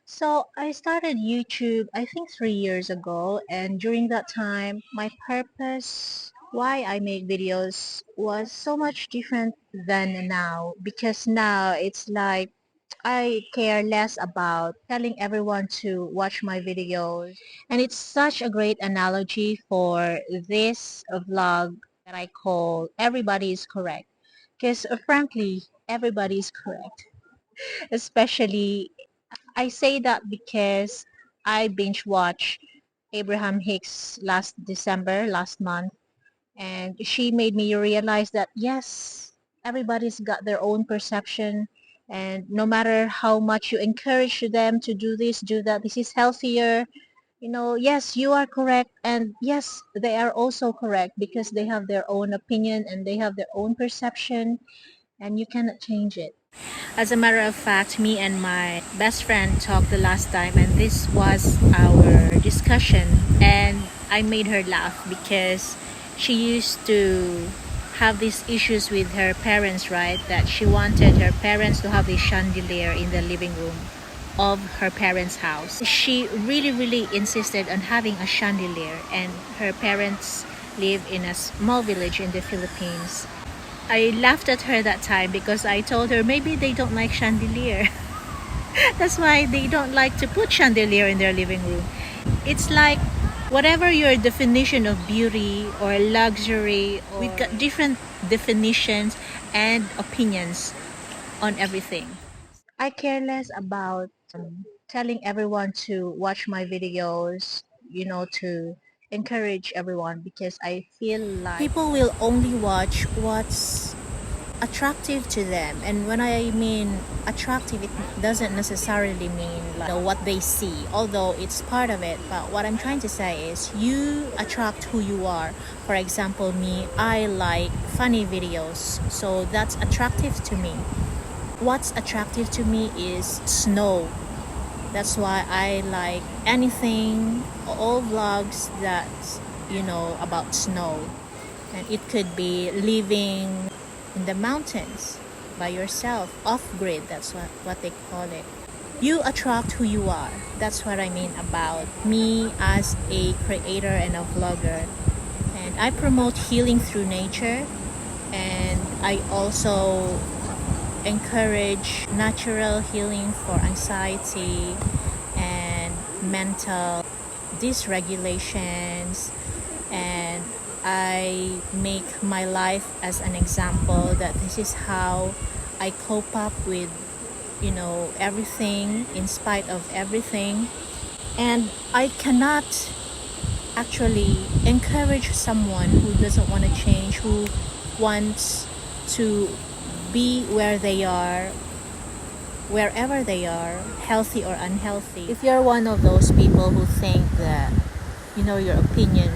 So I started YouTube, I think 3 years ago, and during that time, my purpose, why I make videos, was so much different than now. Because now it's like I care less about telling everyone to watch my videos, and it's such a great analogy for this vlog that I call "Everybody is Correct." Because frankly, everybody is correct, especially I say that because I binge watched Abraham Hicks last month, and she made me realize that yes, everybody's got their own perception, and no matter how much you encourage them to do this, do that, this is healthier, yes, you are correct, and yes, they are also correct because they have their own opinion and they have their own perception, and you cannot change it. As a matter of fact, me and my best friend talked the last time, and this was our discussion. And I made her laugh because she used to have these issues with her parents, right? That she wanted her parents to have a chandelier in the living room of her parents' house. She really, really insisted on having a chandelier, and her parents live in a small village in the Philippines. I laughed at her that time because I told her maybe they don't like chandelier. That's why they don't like to put chandelier in their living room. It's like whatever your definition of beauty or luxury, we've got different definitions and opinions on everything. I care less about telling everyone to watch my videos, to encourage everyone, because I feel like people will only watch what's attractive to them. And when I mean attractive, it doesn't necessarily mean like what they see, although it's part of it. But what I'm trying to say is you attract who you are. For example, me, I like funny videos, so that's attractive to me. What's attractive to me is snow. That's why I like anything, all vlogs that about snow. And it could be living in the mountains by yourself, off-grid, that's what they call it. You attract who you are. That's what I mean about me as a creator and a vlogger. And I promote healing through nature, and I also encourage natural healing for anxiety and mental dysregulations, and I make my life as an example that this is how I cope up with everything in spite of everything. And I cannot actually encourage someone who doesn't want to change, who wants to be where they are, wherever they are, healthy or unhealthy. If you're one of those people who think that your opinion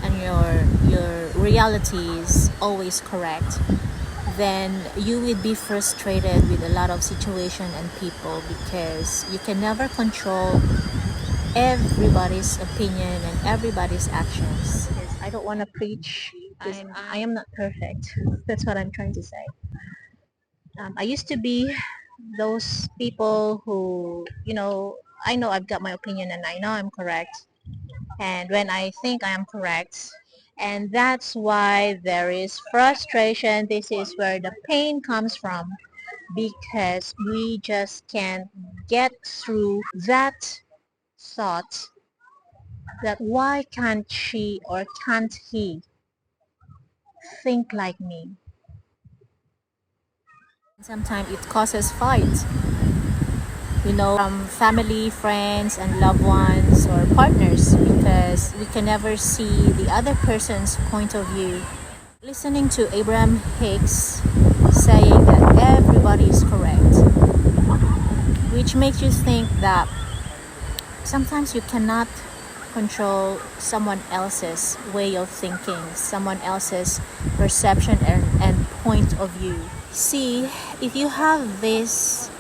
and your reality is always correct, then you would be frustrated with a lot of situation and people, because you can never control everybody's opinion and everybody's actions. I don't want to preach. I am not perfect. That's what I'm trying to say. I used to be those people who, I know I've got my opinion and I know I'm correct. And when I think I am correct, and that's why there is frustration. This is where the pain comes from, because we just can't get through that thought that why can't she or can't he think like me? Sometimes it causes fight, from family, friends, and loved ones or partners, because we can never see the other person's point of view. Listening to Abraham Hicks saying that everybody is correct, which makes you think that sometimes you cannot control someone else's way of thinking, someone else's perception and point of view. See, if you have this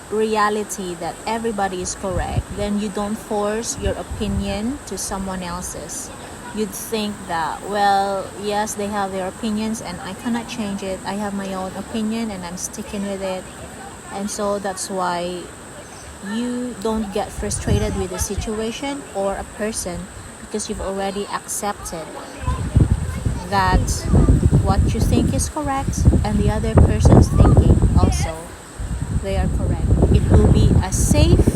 reality that everybody is correct, then you don't force your opinion to someone else's. You'd think that, well, yes, they have their opinions and I cannot change it. I have my own opinion and I'm sticking with it. And so that's why you don't get frustrated with a situation or a person because you've already accepted that what you think is correct and the other person's thinking also they are correct. It will be a safe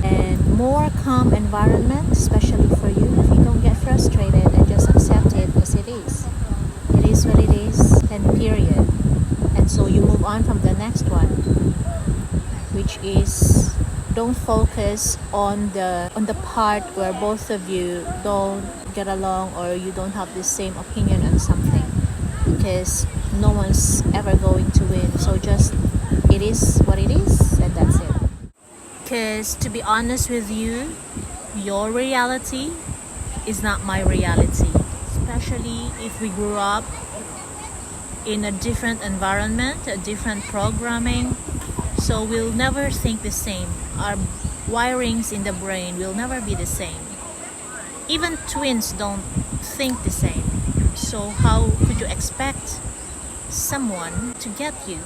and more calm environment, especially for you, if you don't get frustrated and just accept it as it is. It is what it is, and period. And so you move on from the next one, which is don't focus on the part where both of you don't get along or you don't have the same opinion on something, because no one's ever going to win. So just it is what it is, and that's it. Because to be honest with you, your reality is not my reality, especially if we grew up in a different environment, a different programming. So we'll never think the same. Our wirings in the brain will never be the same. Even twins don't think the same. So how could you expect someone to get you?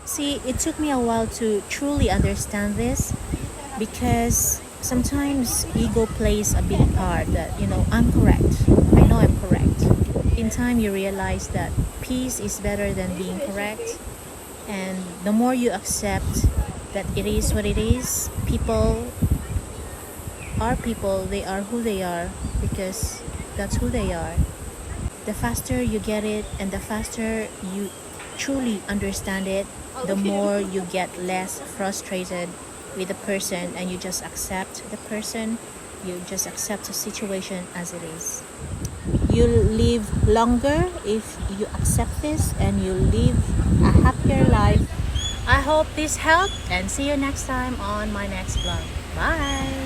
See, it took me a while to truly understand this, because sometimes ego plays a big part that, I'm correct. I know I'm correct. In time, you realize that peace is better than being correct. And the more you accept that it is what it is, people are people, they are who they are because that's who they are. The faster you get it and the faster you truly understand it, the more you get less frustrated with the person and you just accept the person, you just accept the situation as it is. You'll live longer if you accept this, and you'll live a happier life. I hope this helped, and see you next time on my next vlog. Bye!